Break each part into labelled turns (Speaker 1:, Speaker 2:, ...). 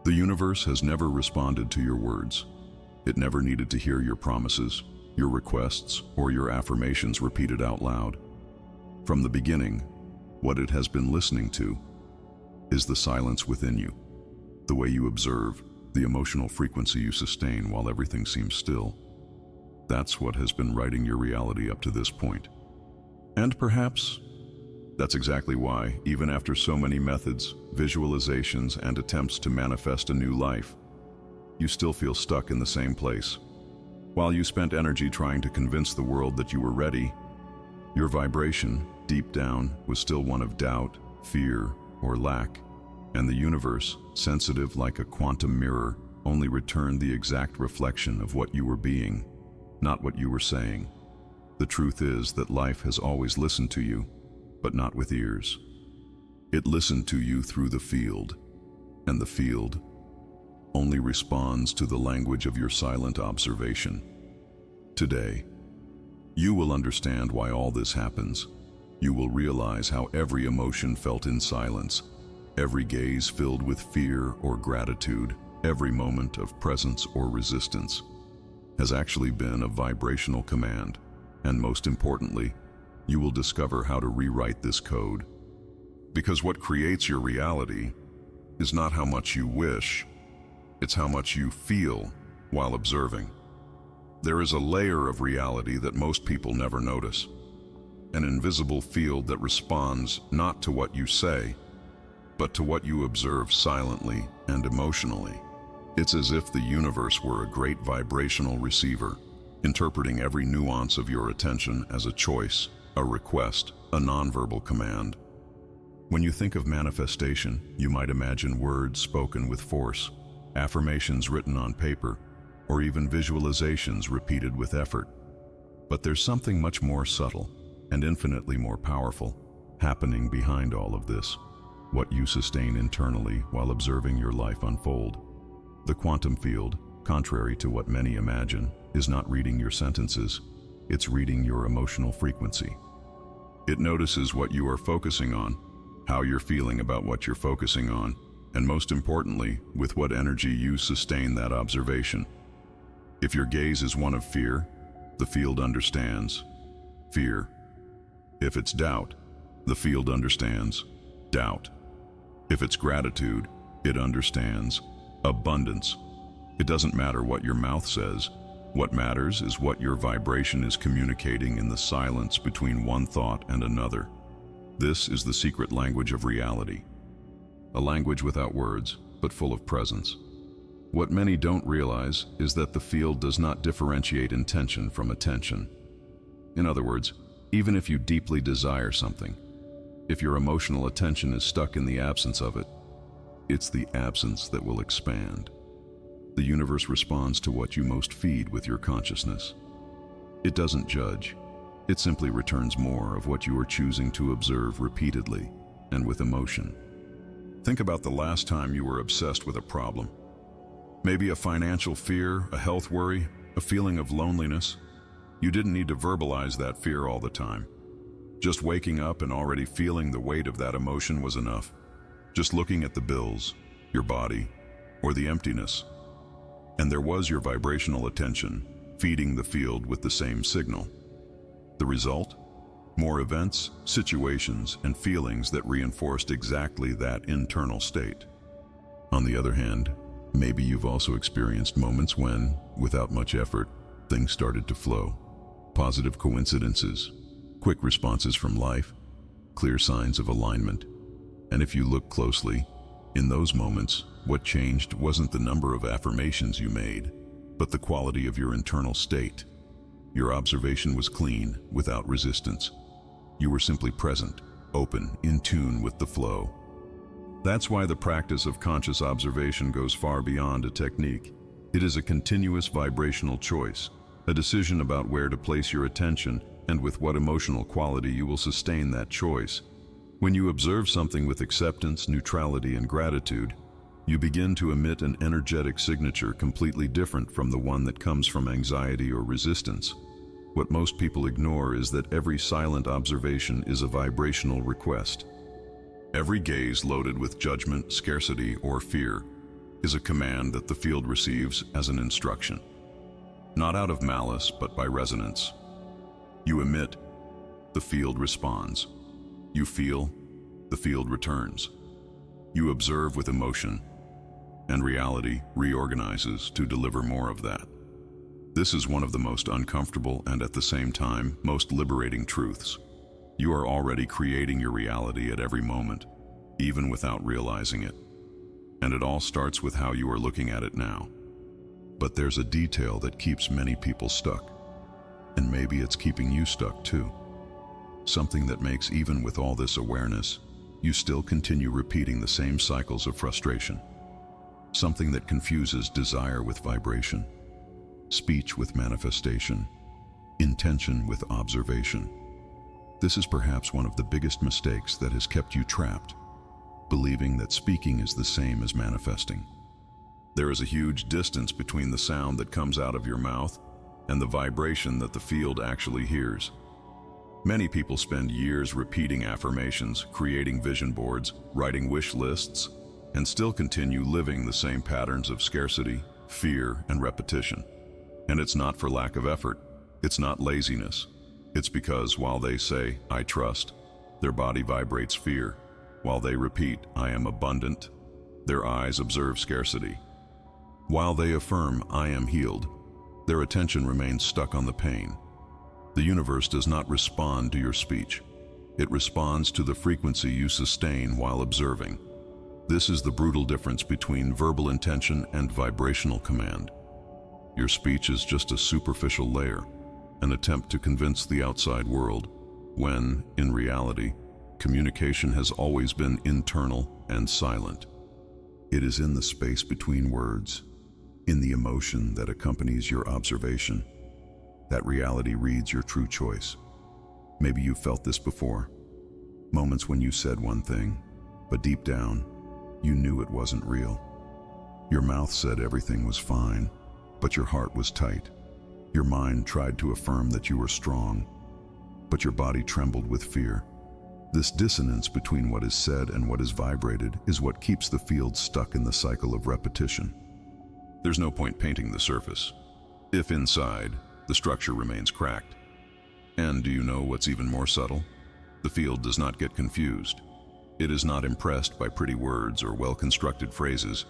Speaker 1: The universe has never responded to your words. It never needed to hear your promises, your requests, or your affirmations repeated out loud. From the beginning, what it has been listening to is the silence within you, the way you observe, the emotional frequency you sustain while everything seems still. That's what has been writing your reality up to this point. And perhaps that's exactly why, even after so many methods, visualizations, and attempts to manifest a new life, you still feel stuck in the same place. While you spent energy trying to convince the world that you were ready, your vibration, deep down, was still one of doubt, fear, or lack, and the universe, sensitive like a quantum mirror, only returned the exact reflection of what you were being, not what you were saying. The truth is that life has always listened to you, but not with ears. It listened to you through the field, and the field only responds to the language of your silent observation. Today, you will understand why all this happens. You will realize how every emotion felt in silence, every gaze filled with fear or gratitude, every moment of presence or resistance has actually been a vibrational command. And most importantly, you will discover how to rewrite this code. Because what creates your reality is not how much you wish, it's how much you feel while observing. There is a layer of reality that most people never notice, an invisible field that responds not to what you say, but to what you observe silently and emotionally. It's as if the universe were a great vibrational receiver, interpreting every nuance of your attention as a choice, a request, a nonverbal command. When you think of manifestation, you might imagine words spoken with force, affirmations written on paper, or even visualizations repeated with effort. But there's something much more subtle and infinitely more powerful happening behind all of this, what you sustain internally while observing your life unfold. The quantum field, contrary to what many imagine, is not reading your sentences, it's reading your emotional frequency. It notices what you are focusing on, how you're feeling about what you're focusing on, and most importantly, with what energy you sustain that observation. If your gaze is one of fear, the field understands fear. If it's doubt, the field understands doubt. If it's gratitude, it understands abundance. It doesn't matter what your mouth says. What matters is what your vibration is communicating in the silence between one thought and another. This is the secret language of reality. A language without words, but full of presence. What many don't realize is that the field does not differentiate intention from attention. In other words, even if you deeply desire something, if your emotional attention is stuck in the absence of it, it's the absence that will expand. The universe responds to what you most feed with your consciousness. It doesn't judge. It simply returns more of what you are choosing to observe repeatedly and with emotion. Think about the last time you were obsessed with a problem. Maybe a financial fear, a health worry, a feeling of loneliness. You didn't need to verbalize that fear all the time. Just waking up and already feeling the weight of that emotion was enough. Just looking at the bills, your body, or the emptiness. And there was your vibrational attention, feeding the field with the same signal. The result? More events, situations, and feelings that reinforced exactly that internal state. On the other hand, maybe you've also experienced moments when, without much effort, things started to flow. Positive coincidences, quick responses from life, clear signs of alignment. And if you look closely, in those moments, what changed wasn't the number of affirmations you made, but the quality of your internal state. Your observation was clean, without resistance. You were simply present, open, in tune with the flow. That's why the practice of conscious observation goes far beyond a technique. It is a continuous vibrational choice, a decision about where to place your attention and with what emotional quality you will sustain that choice. When you observe something with acceptance, neutrality, and gratitude, you begin to emit an energetic signature completely different from the one that comes from anxiety or resistance. What most people ignore is that every silent observation is a vibrational request. Every gaze loaded with judgment, scarcity, or fear is a command that the field receives as an instruction, not out of malice but by resonance. You emit, the field responds. You feel, the field returns. You observe with emotion, and reality reorganizes to deliver more of that. This is one of the most uncomfortable and at the same time most liberating truths. You are already creating your reality at every moment, even without realizing it. And it all starts with how you are looking at it now. But there's a detail that keeps many people stuck. And maybe it's keeping you stuck too. Something that makes, even with all this awareness, you still continue repeating the same cycles of frustration. Something that confuses desire with vibration, speech with manifestation, intention with observation. This is perhaps one of the biggest mistakes that has kept you trapped, believing that speaking is the same as manifesting. There is a huge distance between the sound that comes out of your mouth and the vibration that the field actually hears. Many people spend years repeating affirmations, creating vision boards, writing wish lists, and still continue living the same patterns of scarcity, fear, and repetition. And it's not for lack of effort. It's not laziness. It's because while they say, "I trust," their body vibrates fear. While they repeat, "I am abundant," their eyes observe scarcity. While they affirm, "I am healed," their attention remains stuck on the pain. The universe does not respond to your speech. It responds to the frequency you sustain while observing. This is the brutal difference between verbal intention and vibrational command. Your speech is just a superficial layer, an attempt to convince the outside world, when, in reality, communication has always been internal and silent. It is in the space between words, in the emotion that accompanies your observation, that reality reads your true choice. Maybe you've felt this before. Moments when you said one thing, but deep down, you knew it wasn't real. Your mouth said everything was fine, but your heart was tight. Your mind tried to affirm that you were strong, but your body trembled with fear. This dissonance between what is said and what is vibrated is what keeps the field stuck in the cycle of repetition. There's no point painting the surface, if inside, the structure remains cracked. And do you know what's even more subtle? The field does not get confused. It is not impressed by pretty words or well-constructed phrases.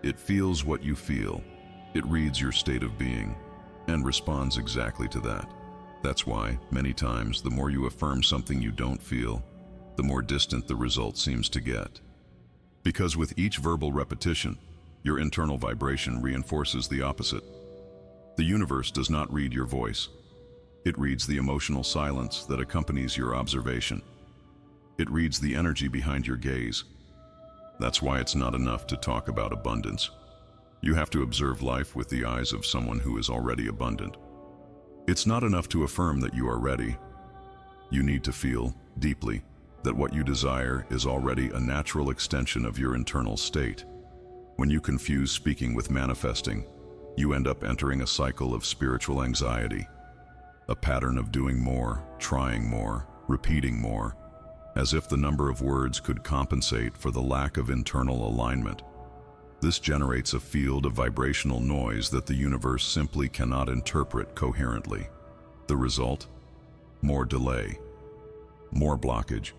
Speaker 1: It feels what you feel. It reads your state of being and responds exactly to that. That's why, many times, the more you affirm something you don't feel, the more distant the result seems to get. Because with each verbal repetition, your internal vibration reinforces the opposite. The universe does not read your voice. It reads the emotional silence that accompanies your observation. It reads the energy behind your gaze. That's why it's not enough to talk about abundance. You have to observe life with the eyes of someone who is already abundant. It's not enough to affirm that you are ready. You need to feel, deeply, that what you desire is already a natural extension of your internal state. When you confuse speaking with manifesting, you end up entering a cycle of spiritual anxiety, a pattern of doing more, trying more, repeating more, as if the number of words could compensate for the lack of internal alignment. This generates a field of vibrational noise that the universe simply cannot interpret coherently. The result? More delay, more blockage,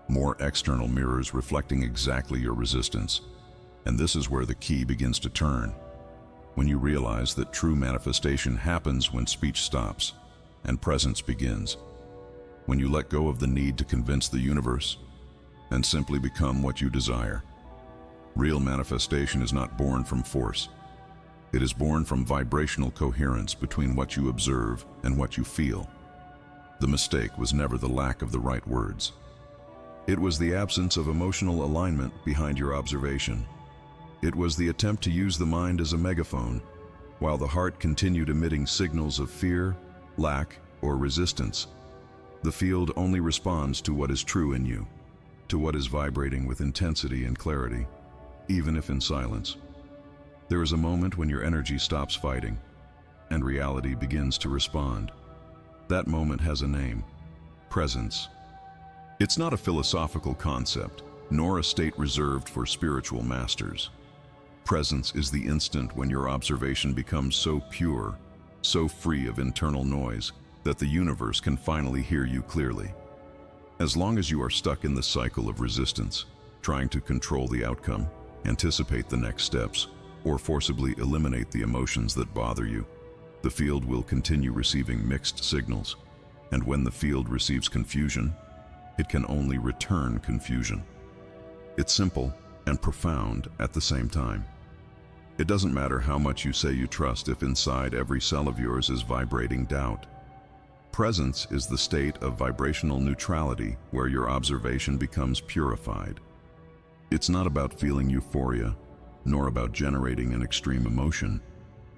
Speaker 1: more external mirrors reflecting exactly your resistance. And this is where the key begins to turn, when you realize that true manifestation happens when speech stops and presence begins, when you let go of the need to convince the universe and simply become what you desire. Real manifestation is not born from force. It is born from vibrational coherence between what you observe and what you feel. The mistake was never the lack of the right words. It was the absence of emotional alignment behind your observation. It was the attempt to use the mind as a megaphone, while the heart continued emitting signals of fear, lack, or resistance. The field only responds to what is true in you, to what is vibrating with intensity and clarity, even if in silence. There is a moment when your energy stops fighting, and reality begins to respond. That moment has a name: presence. It's not a philosophical concept, nor a state reserved for spiritual masters. Presence is the instant when your observation becomes so pure, so free of internal noise, that the universe can finally hear you clearly. As long as you are stuck in the cycle of resistance, trying to control the outcome, anticipate the next steps, or forcibly eliminate the emotions that bother you, the field will continue receiving mixed signals. And when the field receives confusion, it can only return confusion. It's simple and profound at the same time. It doesn't matter how much you say you trust if inside every cell of yours is vibrating doubt. Presence is the state of vibrational neutrality where your observation becomes purified. It's not about feeling euphoria, nor about generating an extreme emotion.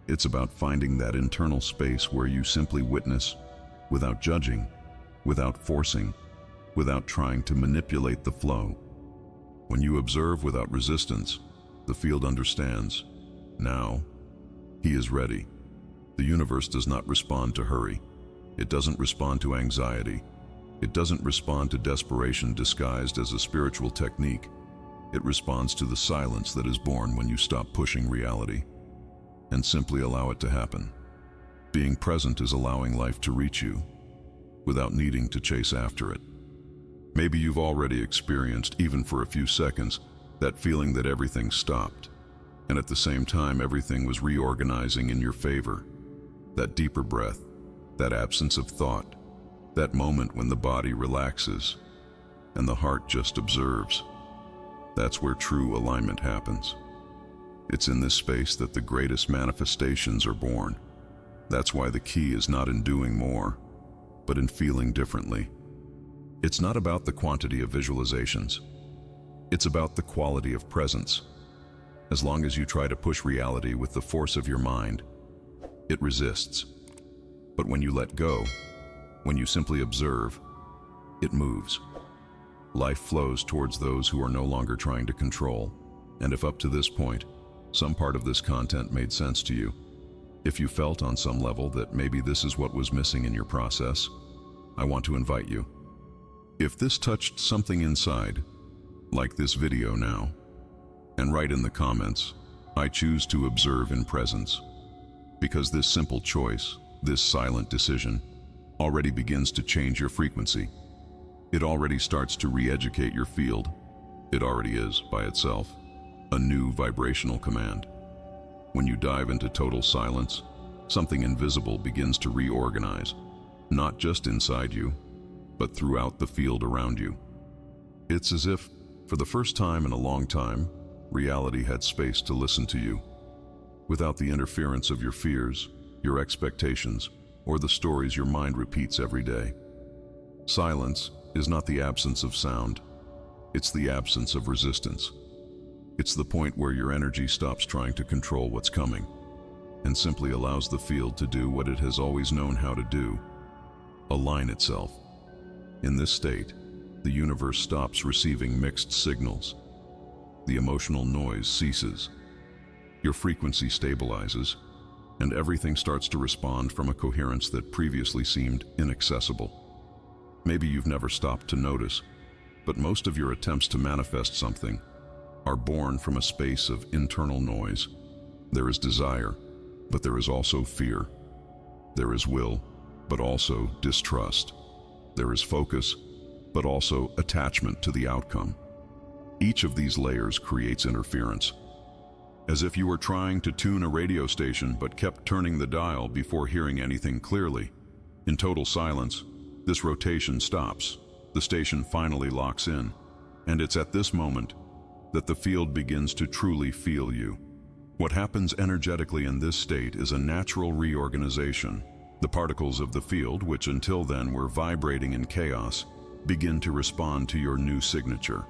Speaker 1: It's about finding that internal space where you simply witness, without judging, without forcing, without trying to manipulate the flow. When you observe without resistance, the field understands. Now, he is ready. The universe does not respond to hurry. It doesn't respond to anxiety. It doesn't respond to desperation disguised as a spiritual technique. It responds to the silence that is born when you stop pushing reality and simply allow it to happen. Being present is allowing life to reach you without needing to chase after it. Maybe you've already experienced, even for a few seconds, that feeling that everything stopped, and at the same time everything was reorganizing in your favor. That deeper breath, that absence of thought, that moment when the body relaxes and the heart just observes. That's where true alignment happens. It's in this space that the greatest manifestations are born. That's why the key is not in doing more, but in feeling differently. It's not about the quantity of visualizations. It's about the quality of presence. As long as you try to push reality with the force of your mind, it resists. But when you let go, when you simply observe, it moves. Life flows towards those who are no longer trying to control. And if up to this point, some part of this content made sense to you, if you felt on some level that maybe this is what was missing in your process, I want to invite you. If this touched something inside, like this video now, and write in the comments, I choose to observe in presence. Because this simple choice, this silent decision, already begins to change your frequency. It already starts to re-educate your field. It already is, by itself, a new vibrational command. When you dive into total silence, something invisible begins to reorganize, not just inside you, but throughout the field around you. It's as if, for the first time in a long time, reality had space to listen to you, without the interference of your fears, your expectations, or the stories your mind repeats every day. Silence is not the absence of sound. It's the absence of resistance. It's the point where your energy stops trying to control what's coming and simply allows the field to do what it has always known how to do: align itself. In this state, the universe stops receiving mixed signals. The emotional noise ceases. Your frequency stabilizes, and everything starts to respond from a coherence that previously seemed inaccessible. Maybe you've never stopped to notice, but most of your attempts to manifest something are born from a space of internal noise. There is desire, but there is also fear. There is will, but also distrust. There is focus, but also attachment to the outcome. Each of these layers creates interference. As if you were trying to tune a radio station but kept turning the dial before hearing anything clearly. In total silence, this rotation stops. The station finally locks in, and it's at this moment that the field begins to truly feel you. What happens energetically in this state is a natural reorganization. The particles of the field, which until then were vibrating in chaos, begin to respond to your new signature,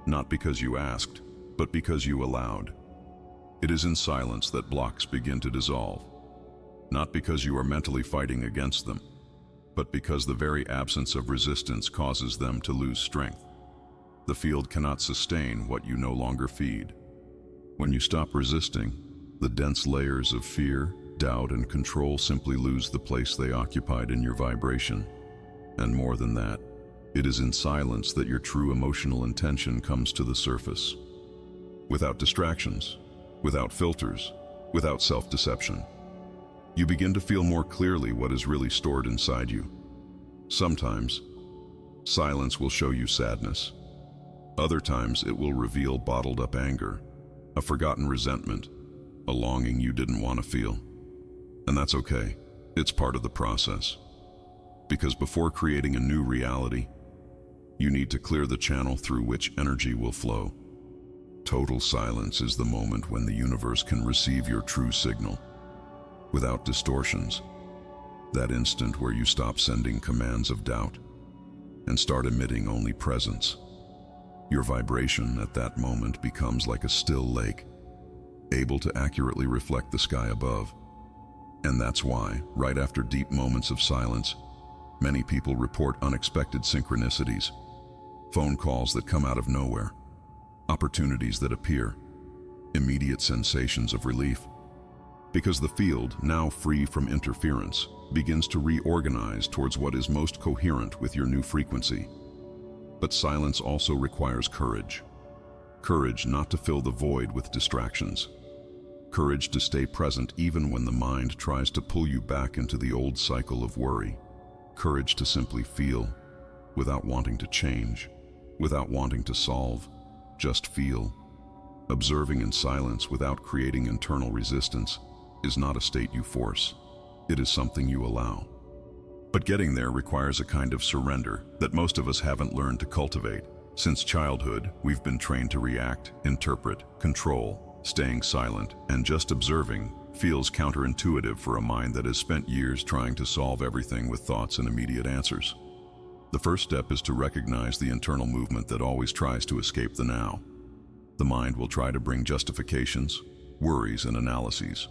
Speaker 1: not because you asked, but because you allowed. It is in silence that blocks begin to dissolve, not because you are mentally fighting against them, but because the very absence of resistance causes them to lose strength. The field cannot sustain what you no longer feed. When you stop resisting, the dense layers of fear, doubt, and control simply lose the place they occupied in your vibration. And more than that, it is in silence that your true emotional intention comes to the surface. Without distractions, without filters, without self-deception. You begin to feel more clearly what is really stored inside you. Sometimes, silence will show you sadness. Other times, it will reveal bottled-up anger, a forgotten resentment, a longing you didn't want to feel. And that's okay. It's part of the process. Because before creating a new reality, you need to clear the channel through which energy will flow. Total silence is the moment when the universe can receive your true signal, without distortions. That instant where you stop sending commands of doubt and start emitting only presence. Your vibration at that moment becomes like a still lake, able to accurately reflect the sky above. And that's why, right after deep moments of silence, many people report unexpected synchronicities, phone calls that come out of nowhere, opportunities that appear, immediate sensations of relief. Because the field, now free from interference, begins to reorganize towards what is most coherent with your new frequency. But silence also requires courage. Courage not to fill the void with distractions. Courage to stay present even when the mind tries to pull you back into the old cycle of worry. Courage to simply feel, without wanting to change, without wanting to solve, just feel. Observing in silence without creating internal resistance is not a state you force. It is something you allow. But getting there requires a kind of surrender that most of us haven't learned to cultivate. Since childhood, we've been trained to react, interpret, control. Staying silent and just observing feels counterintuitive for a mind that has spent years trying to solve everything with thoughts and immediate answers. The first step is to recognize the internal movement that always tries to escape the now. The mind will try to bring justifications, worries, and analyses.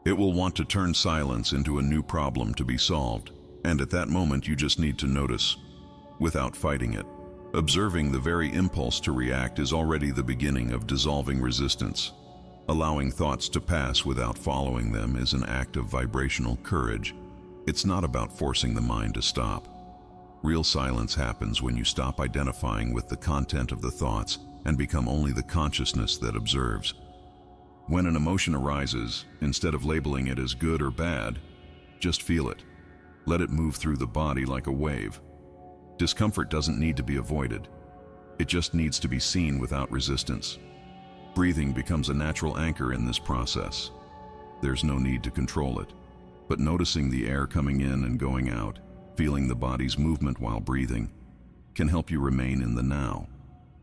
Speaker 1: It will want to turn silence into a new problem to be solved, and at that moment you just need to notice, without fighting it. Observing the very impulse to react is already the beginning of dissolving resistance. Allowing thoughts to pass without following them is an act of vibrational courage. It's not about forcing the mind to stop. Real silence happens when you stop identifying with the content of the thoughts and become only the consciousness that observes. When an emotion arises, instead of labeling it as good or bad, just feel it. Let it move through the body like a wave. Discomfort doesn't need to be avoided. It just needs to be seen without resistance. Breathing becomes a natural anchor in this process. There's no need to control it, but noticing the air coming in and going out, feeling the body's movement while breathing, can help you remain in the now.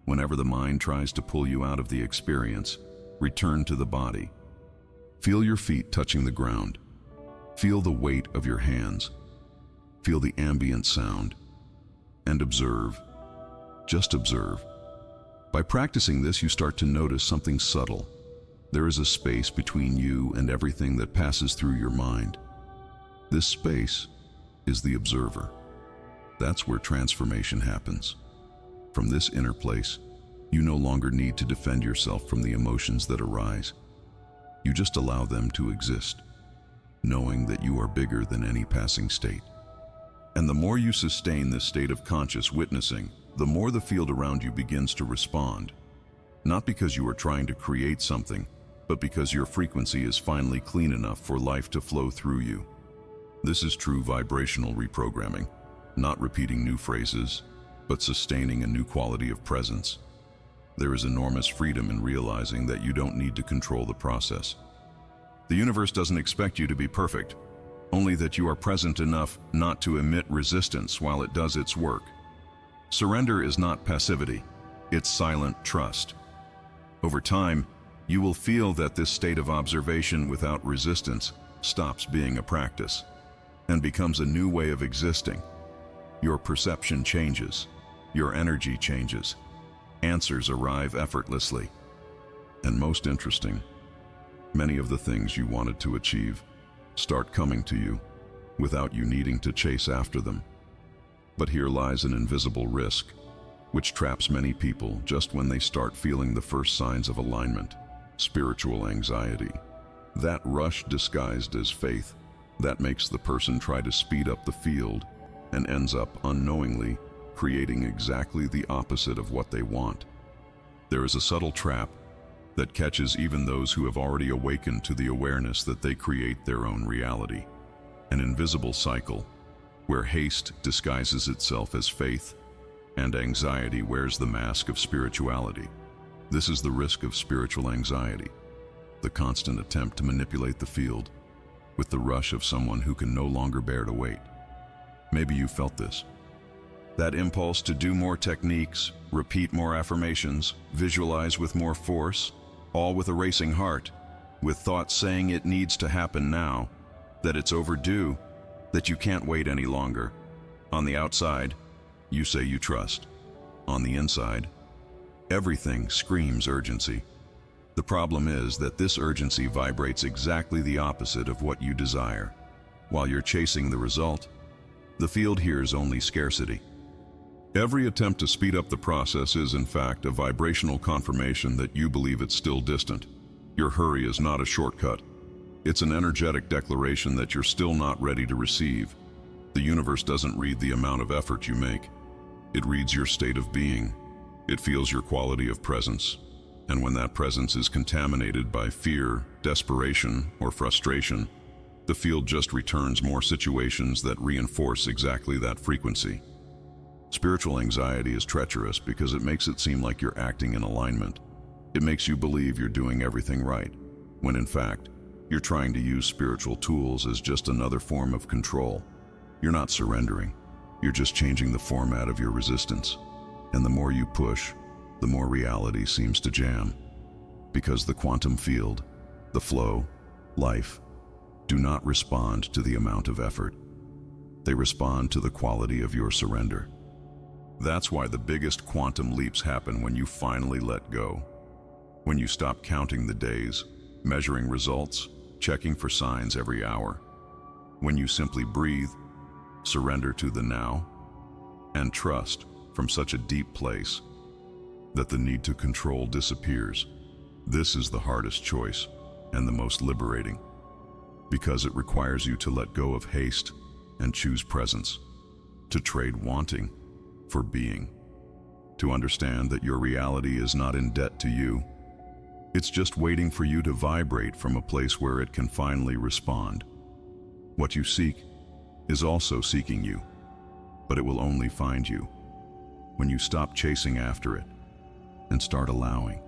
Speaker 1: Whenever the mind tries to pull you out of the experience, return to the body. Feel your feet touching the ground. Feel the weight of your hands. Feel the ambient sound. And observe. Just observe. By practicing this, you start to notice something subtle. There is a space between you and everything that passes through your mind. This space is the observer. That's where transformation happens. From this inner place, you no longer need to defend yourself from the emotions that arise. You just allow them to exist, knowing that you are bigger than any passing state. And the more you sustain this state of conscious witnessing, the more the field around you begins to respond. Not because you are trying to create something, but because your frequency is finally clean enough for life to flow through you. This is true vibrational reprogramming, not repeating new phrases, but sustaining a new quality of presence. There is enormous freedom in realizing that you don't need to control the process. The universe doesn't expect you to be perfect, only that you are present enough not to emit resistance while it does its work. Surrender is not passivity, it's silent trust. Over time, you will feel that this state of observation without resistance stops being a practice and becomes a new way of existing. Your perception changes, your energy changes, answers arrive effortlessly. And most interesting, many of the things you wanted to achieve start coming to you without you needing to chase after them. But here lies an invisible risk, which traps many people just when they start feeling the first signs of alignment: spiritual anxiety. That rush disguised as faith, that makes the person try to speed up the field and ends up unknowingly creating exactly the opposite of what they want. There is a subtle trap that catches even those who have already awakened to the awareness that they create their own reality. An invisible cycle where haste disguises itself as faith and anxiety wears the mask of spirituality. This is the risk of spiritual anxiety, the constant attempt to manipulate the field with the rush of someone who can no longer bear to wait. Maybe you felt this. That impulse to do more techniques, repeat more affirmations, visualize with more force, all with a racing heart, with thoughts saying it needs to happen now, that it's overdue, that you can't wait any longer. On the outside, you say you trust. On the inside, everything screams urgency. The problem is that this urgency vibrates exactly the opposite of what you desire. While you're chasing the result, the field hears only scarcity. Every attempt to speed up the process is, in fact, a vibrational confirmation that you believe it's still distant. Your hurry is not a shortcut. It's an energetic declaration that you're still not ready to receive. The universe doesn't read the amount of effort you make. It reads your state of being. It feels your quality of presence. And when that presence is contaminated by fear, desperation, or frustration, the field just returns more situations that reinforce exactly that frequency. Spiritual anxiety is treacherous because it makes it seem like you're acting in alignment. It makes you believe you're doing everything right, when in fact, you're trying to use spiritual tools as just another form of control. You're not surrendering. You're just changing the format of your resistance. And the more you push, the more reality seems to jam. Because the quantum field, the flow, life, do not respond to the amount of effort. They respond to the quality of your surrender. That's why the biggest quantum leaps happen when you finally let go. When you stop counting the days, measuring results, checking for signs every hour. When you simply breathe, surrender to the now, and trust from such a deep place that the need to control disappears. This is the hardest choice and the most liberating, because it requires you to let go of haste and choose presence, to trade wanting for being, to understand that your reality is not in debt to you. It's just waiting for you to vibrate from a place where it can finally respond. What you seek is also seeking you, but it will only find you when you stop chasing after it and start allowing.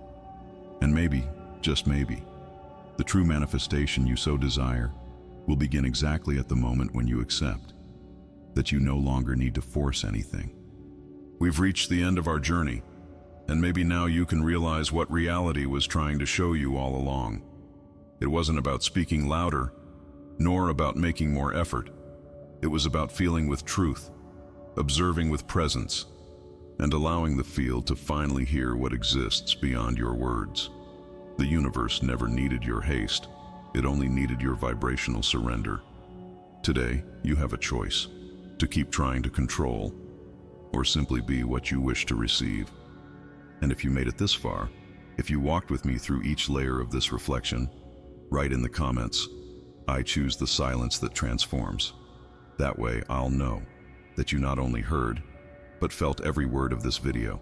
Speaker 1: And maybe, just maybe, the true manifestation you so desire will begin exactly at the moment when you accept that you no longer need to force anything. We've reached the end of our journey, and maybe now you can realize what reality was trying to show you all along. It wasn't about speaking louder, nor about making more effort. It was about feeling with truth, observing with presence, and allowing the field to finally hear what exists beyond your words. The universe never needed your haste. It only needed your vibrational surrender. Today, you have a choice: to keep trying to control, or simply be what you wish to receive. And if you made it this far, if you walked with me through each layer of this reflection, write in the comments, "I choose the silence that transforms." That way, I'll know that you not only heard, but felt every word of this video.